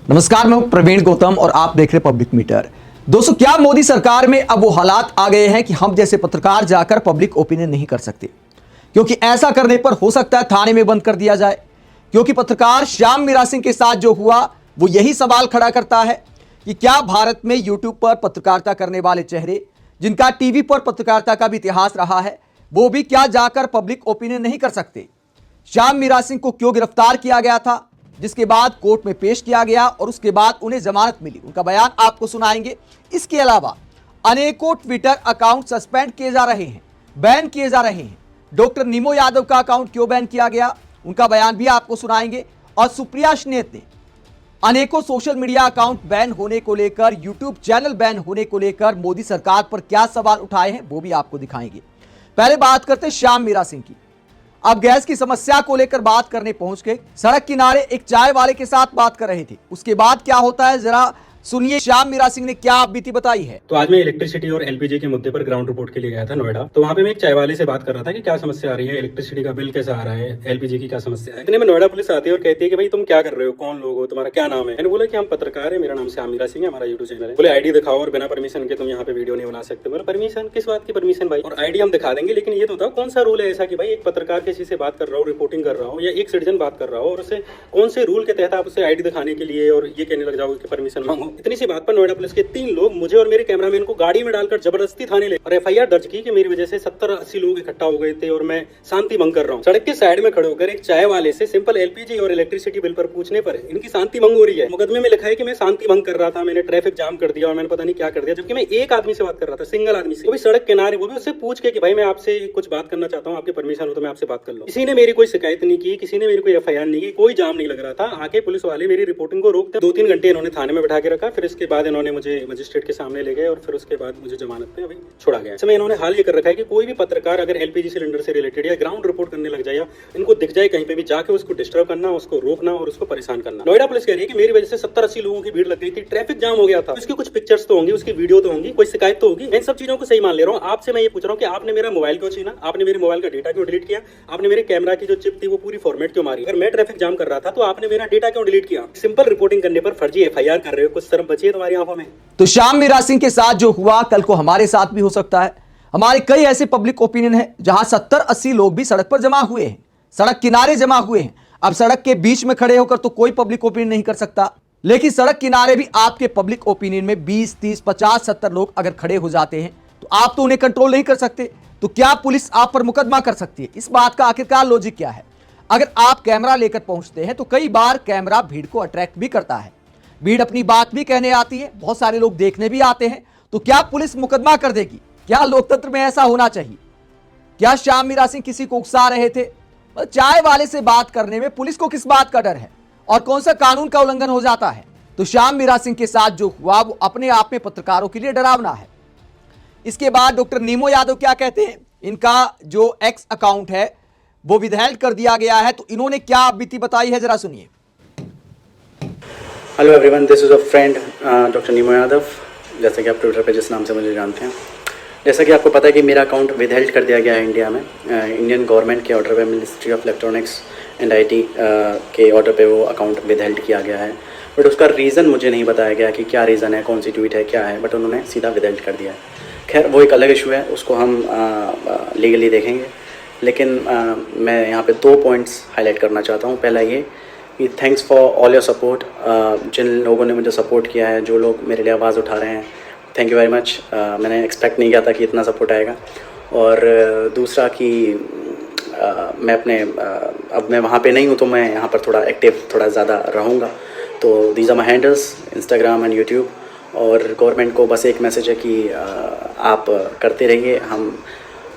नमस्कार, मैं प्रवीण गौतम और आप देख रहे पब्लिक मीटर। दोस्तों, क्या मोदी सरकार में अब वो हालात आ गए हैं कि हम जैसे पत्रकार जाकर पब्लिक ओपिनियन नहीं कर सकते, क्योंकि ऐसा करने पर हो सकता है थाने में बंद कर दिया जाए। क्योंकि पत्रकार श्याम मीरा सिंह के साथ जो हुआ वो यही सवाल खड़ा करता है कि क्या भारत में यूट्यूब पर पत्रकारिता करने वाले चेहरे, जिनका टीवी पर पत्रकारिता का भी इतिहास रहा है, वो भी क्या जाकर पब्लिक ओपिनियन नहीं कर सकते। श्याम मीरा सिंह को क्यों गिरफ्तार किया गया था, जिसके बाद कोर्ट में पेश किया गया और उसके बाद उन्हें जमानत मिली, उनका बयान आपको सुनाएंगे। इसके अलावा अनेकों ट्विटर अकाउंट सस्पेंड किए जा रहे हैं, बैन किए जा रहे हैं। डॉक्टर नीमो यादव का अकाउंट क्यों बैन किया गया, उनका बयान भी आपको सुनाएंगे। और सुप्रिया श्नेत ने अनेकों सोशल मीडिया अकाउंट बैन होने को लेकर, यूट्यूब चैनल बैन होने को लेकर मोदी सरकार पर क्या सवाल उठाए हैं, वो भी आपको दिखाएंगे। पहले बात करते हैं श्याम मीरा सिंह की। अब गैस की समस्या को लेकर बात करने पहुंच गए, सड़क किनारे एक चाय वाले के साथ बात कर रहे थे। उसके बाद क्या होता है, जरा सुनिए श्याम मीरा सिंह ने क्या बीती बताई है। तो आज मैं इलेक्ट्रिसिटी और एलपीजी के मुद्दे पर ग्राउंड रिपोर्ट के लिए गया था नोएडा। तो वहाँ पे मैं एक चाय वाले से बात कर रहा था कि क्या समस्या आ रही है, इलेक्ट्रिसिटी का बिल कैसा आ रहा है, एलपीजी की क्या समस्या है। इतने में नोएडा पुलिस आती है और कहती है कि भाई तुम क्या कर रहे हो, कौन लोग हो, तुम्हारा क्या नाम है। मैंने बोला कि हम पत्रकार है, मेरा नाम श्याम मीरा सिंह है, हमारा यूट्यूब चैनल है। बोले आईडी दिखाओ और बिना परमिशन के तुम यहाँ पे वीडियो नहीं बना सकते। बोला परमिशन, किस बात की परमिशन भाई, और आईडी हम दिखा देंगे, लेकिन ये तो बताओ कौन सा रूल है ऐसा कि भाई एक पत्रकार किसी से बात कर रहा हो, रिपोर्टिंग कर रहा हो, या एक सिटीजन बात कर रहा हो, और उसे कौन से रूल के तहत आप उसे आईडी दिखाने के लिए और ये कहने लग जाओगे कि परमिशन मांगो। इतनी सी बात पर नोएडा पुलिस के 3 लोग मुझे और मेरे कैमरामैन को गाड़ी में डालकर जबरदस्ती थाने ले और एफआईआर दर्ज की कि मेरी वजह से 70-80 लोग इकट्ठा हो गए थे और मैं शांति भंग कर रहा हूँ। सड़क के साइड में खड़े होकर एक चाय वाले से सिंपल एलपीजी और इलेक्ट्रिसिटी बिल पर पूछने पर इनकी शांति भंग हो रही है। मुकदमे में लिखा है कि मैं शांति भंग कर रहा था, मैंने ट्रैफिक जाम कर दिया और मैंने पता नहीं क्या कर दिया, जबकि मैं एक आदमी से बात कर रहा था, सिंगल आदमी से, वो भी सड़क किनारे, वो भी उससे पूछ के कि भाई मैं आपसे कुछ बात करना चाहता हूँ, आपकी परमिशन हो तो मैं आपसे बात कर लूँ। किसी ने मेरी कोई शिकायत नहीं की, किसी ने मेरी कोई एफआईआर नहीं की, कोई जाम नहीं लग रहा था। आके पुलिस वाले मेरी रिपोर्टिंग को रोकते 2-3 घंटे इन्होंने थाने में बैठा के रखा। फिर इसके बाद इन्होंने मुझे मजिस्ट्रेट के सामने ले गए और फिर उसके बाद मुझे जमानत पे अभी छोड़ा गया। इसमें इन्होंने हाल ये कर रखा है कि कोई भी पत्रकार अगर एलपीजी सिलेंडर से रिलेटेड या ग्राउंड रिपोर्ट करने लग जाए या इनको दिख जाए कहीं पे भी, जाके उसको डिस्टर्ब करना, उसको रोकना और उसको परेशान करना। नोएडा पुलिस कह रही है कि मेरी वजह से 70-80 लोगों की भीड़ लग गई थी, ट्रैफिक जाम हो गया था। उसकी कुछ पिक्चर्स तो होंगी, उसकी वीडियो तो होंगी, कोई शिकायत तो होगी। मैं इन सब चीजों को सही मान ले रहा हूँ। आपसे मैं ये पूछ रहा हूँ कि आपने मेरा मोबाइल क्यों छीना, आपने मेरे मोबाइल का डेटा क्यों डिलीट किया, आपने मेरे कैमरा की जो चिप थी वो पूरी फॉर्मेट क्यों मारी। अगर मैं ट्रैफिक जाम कर रहा था तो आपने मेरा डेटा क्यों डिलीट किया। सिंपल रिपोर्टिंग करने पर फर्जी एफआईआर कर रहे हो, कुछ शर्म बची है तुम्हारी आंखों में। तो श्याम मीरा सिंह के साथ जो हुआ कल को हमारे साथ भी हो सकता है। हमारे कई ऐसे पब्लिक ओपिनियन है जहां 70-80 लोग भी सड़क पर जमा हुए हैं, सड़क किनारे जमा हुए हैं। अब सड़क के बीच में खड़े होकर तो कोई पब्लिक ओपिनियन नहीं कर सकता, लेकिन सड़क किनारे भी आपके पब्लिक ओपिनियन में 20, 30, 50, 70 लोग अगर खड़े हो जाते हैं तो आप तो उन्हें कंट्रोल नहीं कर सकते। तो क्या पुलिस आप पर मुकदमा कर सकती है? इस बात का आखिरकार लॉजिक क्या है? अगर आप कैमरा लेकर पहुंचते हैं तो कई बार कैमरा भीड़ को अट्रैक्ट भी करता है, भीड़ अपनी बात भी कहने आती है, बहुत सारे लोग देखने भी आते हैं। तो क्या पुलिस मुकदमा कर देगी? क्या लोकतंत्र में ऐसा होना चाहिए? क्या श्याम मीरा सिंह किसी को उकसा रहे थे? चाय वाले से बात करने में पुलिस को किस बात का डर है और कौन सा कानून का उल्लंघन हो जाता है? तो श्याम मीरा सिंह के साथ जो हुआ वो अपने आप में पत्रकारों के लिए डरावना है। इसके बाद डॉक्टर नीमो यादव क्या कहते हैं, इनका जो एक्स अकाउंट है वो विदहेल्ड कर दिया गया है, तो इन्होंने क्या बीती बताई है, जरा सुनिए। Hello everyone, this is a friend doctor Nimo Yadav, जैसे कि आप ट्विटर पे जिस नाम से मुझे जानते हैं। जैसा कि आपको पता है कि मेरा अकाउंट विदहेल्ड कर दिया गया है इंडिया में, इंडियन गवर्नमेंट के ऑर्डर पे, ministry of electronics and IT के ऑर्डर पे वो अकाउंट विदहेल्ड किया गया है। बट उसका रीज़न मुझे नहीं बताया गया कि क्या रीज़न है, कौन सी ट्वीट है, क्या है, बट उन्होंने सीधा विदहेल्ड कर दिया है। खैर वो एक अलग इशू है, उसको हम लीगली देखेंगे। लेकिन मैं यहाँ पे 2 पॉइंट्स हाईलाइट करना चाहता हूँ। पहला ये कि thanks for all your support, जिन लोगों ने मुझे सपोर्ट किया है, जो लोग मेरे लिए आवाज़ उठा रहे हैं, थैंक यू वेरी मच। मैंने एक्सपेक्ट नहीं किया था कि इतना सपोर्ट आएगा। और दूसरा कि मैं अपने अब मैं वहाँ पे नहीं हूँ तो मैं यहाँ पर थोड़ा एक्टिव, थोड़ा ज़्यादा रहूँगा। तो these are my handles, Instagram and YouTube. और गवर्नमेंट को बस एक मैसेज है कि आप करते रहिए,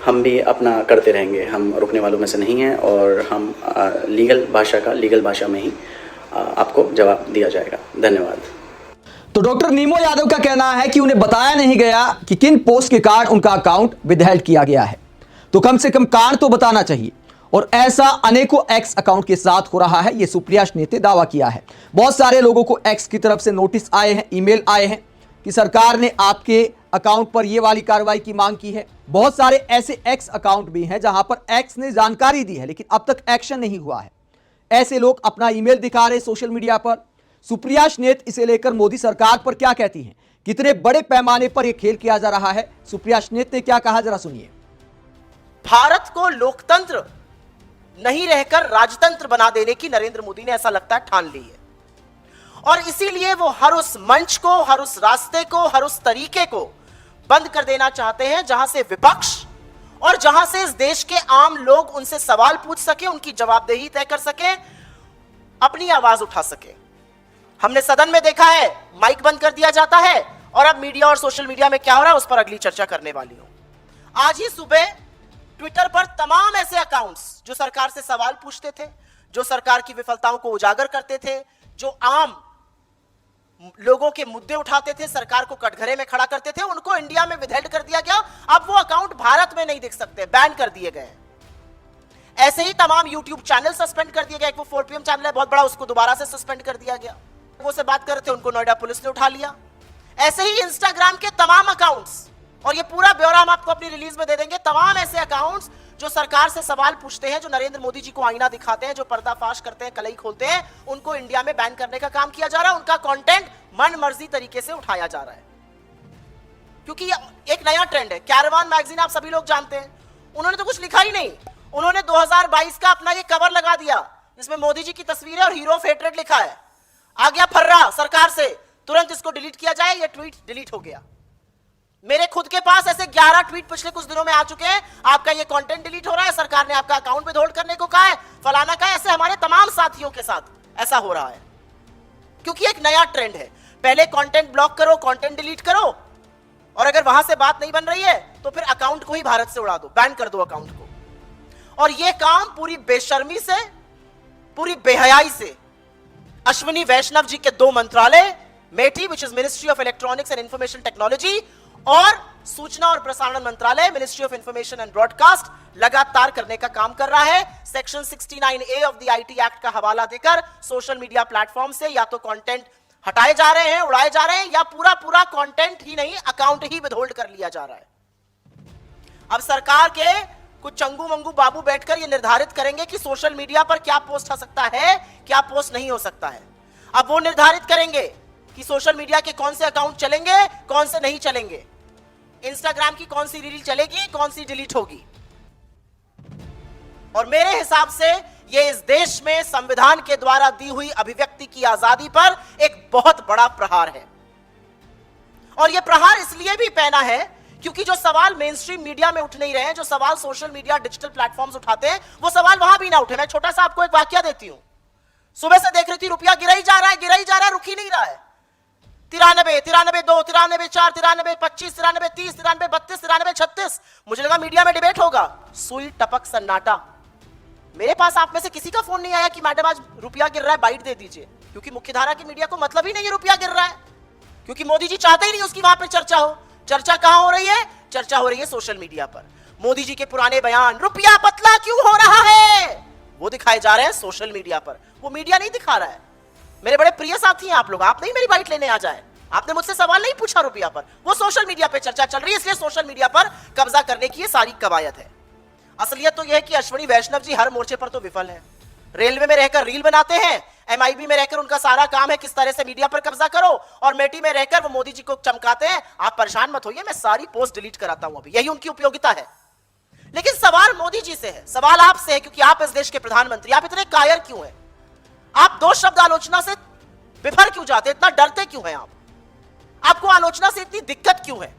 हम भी अपना करते रहेंगे, हम रुकने वालों में से नहीं हैं और हम लीगल भाषा में ही आपको जवाब दिया जाएगा। धन्यवाद। तो डॉक्टर नीमो यादव का कहना है कि उन्हें बताया नहीं गया कि किन पोस्ट के कारण उनका अकाउंट विदहेल्ड किया गया है, तो कम से कम कारण तो बताना चाहिए। और ऐसा अनेकों एक्स अकाउंट के साथ हो रहा है, ये सुप्रिया श्नेत ने दावा किया है। बहुत सारे लोगों को एक्स की तरफ से नोटिस आए हैं, ईमेल आए हैं कि सरकार ने आपके अकाउंट पर ये वाली कार्रवाई की मांग की है। बहुत सारे ऐसे एक्स अकाउंट भी हैं जहां पर एक्स ने जानकारी दी है लेकिन अब तक एक्शन नहीं हुआ है। ऐसे लोग अपना ईमेल दिखा रहे सोशल मीडिया पर। सुप्रिया स्नेत इसे लेकर मोदी सरकार पर क्या कहती हैं, कितने बड़े पैमाने पर यह खेल किया जा रहा है, सुप्रिया स्नेत ने क्या कहा, जरा सुनिए। भारत को लोकतंत्र नहीं रहकर राजतंत्र बना देने की नरेंद्र मोदी ने ऐसा लगता है ठान ली है, और इसीलिए वो हर उस मंच को, हर उस रास्ते को, हर उस तरीके को बंद कर देना चाहते हैं जहां से विपक्ष और जहां से इस देश के आम लोग उनसे सवाल पूछ सके, उनकी जवाबदेही तय कर सके, अपनी आवाज उठा सके। हमने सदन में देखा है माइक बंद कर दिया जाता है, और अब मीडिया और सोशल मीडिया में क्या हो रहा है उस पर अगली चर्चा करने वाली हूं। आज ही सुबह ट्विटर पर तमाम ऐसे अकाउंट्स जो सरकार से सवाल पूछते थे, जो सरकार की विफलताओं को उजागर करते थे, जो आम लोगों के मुद्दे उठाते थे, सरकार को कटघरे में खड़ा करते थे, उनको इंडिया में विदहेल्ड कर दिया गया। अब वो अकाउंट भारत में नहीं दिख सकते, बैन कर दिए गए। ऐसे ही तमाम यूट्यूब चैनल सस्पेंड कर दिए गए। एक वो 4 PM चैनल है बहुत बड़ा, उसको दोबारा से सस्पेंड कर दिया गया। वो से बात कर रहे थे, उनको नोएडा पुलिस ने उठा लिया। ऐसे ही इंस्टाग्राम के तमाम अकाउंट्स, और ये पूरा ब्यौरा हम आपको अपनी रिलीज में दे देंगे, तमाम ऐसे अकाउंट्स जो सरकार से सवाल पूछते हैं, जो नरेंद्र मोदी जी को आईना दिखाते हैं, जो पर्दाफाश करते हैं, कलई खोलते हैं, उनको इंडिया में बैन करने का काम किया जा रहा है। उनका कंटेंट मन मर्जी तरीके से उठाया जा रहा है, क्योंकि एक नया ट्रेंड है। कैरवान मैगजीन आप सभी लोग जानते हैं, उन्होंने तो कुछ लिखा ही नहीं। उन्होंने 2022 का अपना ये कवर लगा दिया जिसमें मोदी जी की तस्वीर है और हीरो ऑफ हेट्रेड लिखा है। आ गया फर्रा सरकार से, तुरंत इसको डिलीट किया जाए। ये ट्वीट डिलीट हो गया। मेरे खुद के पास ऐसे 11 ट्वीट पिछले कुछ दिनों में आ चुके हैं, आपका ये कंटेंट डिलीट हो रहा है, सरकार ने आपका अकाउंट पे होल्ड करने को कहा है, फलाना का है। ऐसे हमारे तमाम साथियों के साथ ऐसा हो रहा है, क्योंकि एक नया ट्रेंड है। पहले कंटेंट ब्लॉक करो, कंटेंट डिलीट करो, और अगर वहां से बात नहीं बन रही है तो फिर अकाउंट को ही भारत से उड़ा दो, बैन कर दो अकाउंट को। और यह काम पूरी बेशर्मी से, पूरी बेहयाई से अश्विनी वैष्णव जी के 2 मंत्रालय, MeitY which is ministry of electronics and information technology, और सूचना और प्रसारण मंत्रालय ministry of information and broadcast लगातार करने का काम कर रहा है। Section 69A of the IT act का हवाला देकर सोशल मीडिया प्लेटफॉर्म से या तो कंटेंट हटाए जा रहे हैं, उड़ाए जा रहे हैं, या पूरा पूरा कंटेंट ही नहीं, अकाउंट ही विदहोल्ड कर लिया जा रहा है। अब सरकार के कुछ चंगू मंगू बाबू बैठकर यह निर्धारित करेंगे कि सोशल मीडिया पर क्या पोस्ट हो सकता है, क्या पोस्ट नहीं हो सकता है। अब वो निर्धारित करेंगे कि सोशल मीडिया के कौन से अकाउंट चलेंगे, कौन से नहीं चलेंगे, इंस्टाग्राम की कौन सी रील चलेगी, कौन सी डिलीट होगी। और मेरे हिसाब से यह इस देश में संविधान के द्वारा दी हुई अभिव्यक्ति की आजादी पर एक बहुत बड़ा प्रहार है। और यह प्रहार इसलिए भी पैना है क्योंकि जो सवाल मेन स्ट्रीम मीडिया में उठ नहीं रहे हैं, जो सवाल सोशल मीडिया, डिजिटल प्लेटफॉर्म्स उठाते हैं, वो सवाल वहां भी ना उठे। मैं छोटा सा आपको एक वाकया देती हूं। सुबह से देख रही थी रुपया गिरा ही जा रहा है, गिरा ही जा रहा है, रुक ही नहीं रहा है। 93, 93, 2, 93, 4, 93, 25, 93, 30, 93, 32, 93, 36। मुझे लगा मीडिया में डिबेट होगा, सुई टपक सन्नाटा। मेरे पास आप में से किसी का फोन नहीं आया कि मैडम आज रुपया गिर रहा है, बाइट दे दीजिए, क्योंकि मुख्यधारा की मीडिया को मतलब ही नहीं है रुपया गिर रहा है, क्योंकि मोदी जी चाहते ही नहीं उसकी वहां पर चर्चा हो। चर्चा कहां हो रही है? चर्चा हो रही है सोशल मीडिया पर। मोदी जी के पुराने बयान, रुपया पतला क्यों हो रहा है, वो दिखाए जा रहे हैं सोशल मीडिया पर। वो मीडिया नहीं दिखा रहा है। मेरे बड़े प्रिय साथी हैं आप लोग, आप नहीं मेरी बाइट लेने आ जाए, आपने मुझसे सवाल नहीं पूछा रुपया पर, वो सोशल मीडिया पे चर्चा चल रही है, इसलिए सोशल मीडिया पर कब्जा करने की ये सारी कवायद है। असलियत तो यह है कि अश्विनी वैष्णव जी हर मोर्चे पर तो विफल है। रेलवे में रहकर रील बनाते हैं, MIB में रहकर उनका सारा काम है किस तरह से मीडिया पर कब्जा करो, और मेटी में रहकर वो मोदी जी को चमकाते हैं। आप परेशान मत होइए, मैं सारी पोस्ट डिलीट कराता हूं अभी, यही उनकी उपयोगिता है। लेकिन सवाल मोदी जी से है, सवाल आपसे है, क्योंकि आप इस देश के प्रधानमंत्री। आप इतने कायर क्यों हैं? आप 2 शब्द आलोचना से बिफर क्यों जाते, इतना डरते क्यों हैं आप? आपको आलोचना से इतनी दिक्कत क्यों है?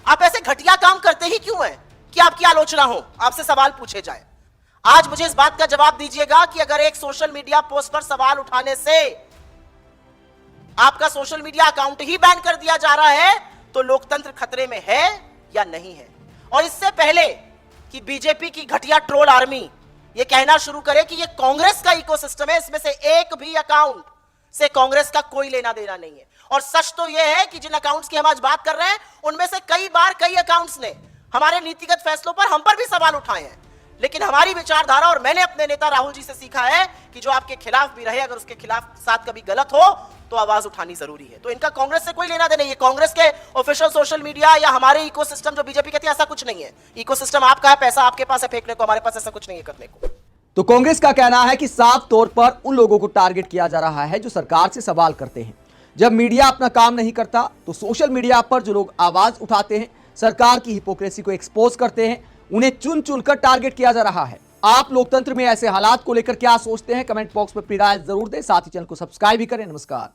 आप ऐसे घटिया काम करते ही क्यों हैं कि आपकी आलोचना हो, आपसे सवाल पूछे जाए? आज मुझे इस बात का जवाब दीजिएगा कि अगर एक सोशल मीडिया पोस्ट पर सवाल उठाने से आपका सोशल मीडिया अकाउंट ही बैन कर दिया जा रहा है, तो लोकतंत्र खतरे में है या नहीं है? और इससे पहले कि बीजेपी की घटिया ट्रोल आर्मी यह कहना शुरू करे कि यह कांग्रेस का इकोसिस्टम है, इसमें से एक भी अकाउंट से कांग्रेस का कोई लेना देना नहीं है। और सच तो यह है कि जिन अकाउंट्स की हम आज बात कर रहे हैं, उनमें से कई बार कई अकाउंट्स ने हमारे नीतिगत फैसलों पर हम पर भी सवाल उठाए हैं। लेकिन हमारी विचारधारा, और मैंने अपने नेता राहुल जी से सीखा है कि जो आपके खिलाफ भी रहे, अगर उसके खिलाफ साथ कभी गलत हो तो आवाज उठानी जरूरी है। तो इनका कांग्रेस से कोई लेना देना नहीं है। कांग्रेस के ऑफिशियल सोशल मीडिया या हमारे इकोसिस्टम जो बीजेपी कहती है, ऐसा कुछ नहीं है। इकोसिस्टम आपका है, पैसा आपके पास है फेंकने को, हमारे पास ऐसा कुछ नहीं है करने को। तो कांग्रेस का कहना है कि साफ तौर पर उन लोगों को टारगेट किया जा रहा है जो सरकार से सवाल करते हैं। जब मीडिया अपना काम नहीं करता तो सोशल मीडिया पर जो लोग आवाज उठाते हैं, सरकार की हिपोक्रेसी को एक्सपोज करते हैं, उन्हें चुन चुनकर टारगेट किया जा रहा है। आप लोकतंत्र में ऐसे हालात को लेकर क्या सोचते हैं? कमेंट बॉक्स में अपनी राय जरूर दें। साथ ही चैनल को सब्सक्राइब भी करें। नमस्कार।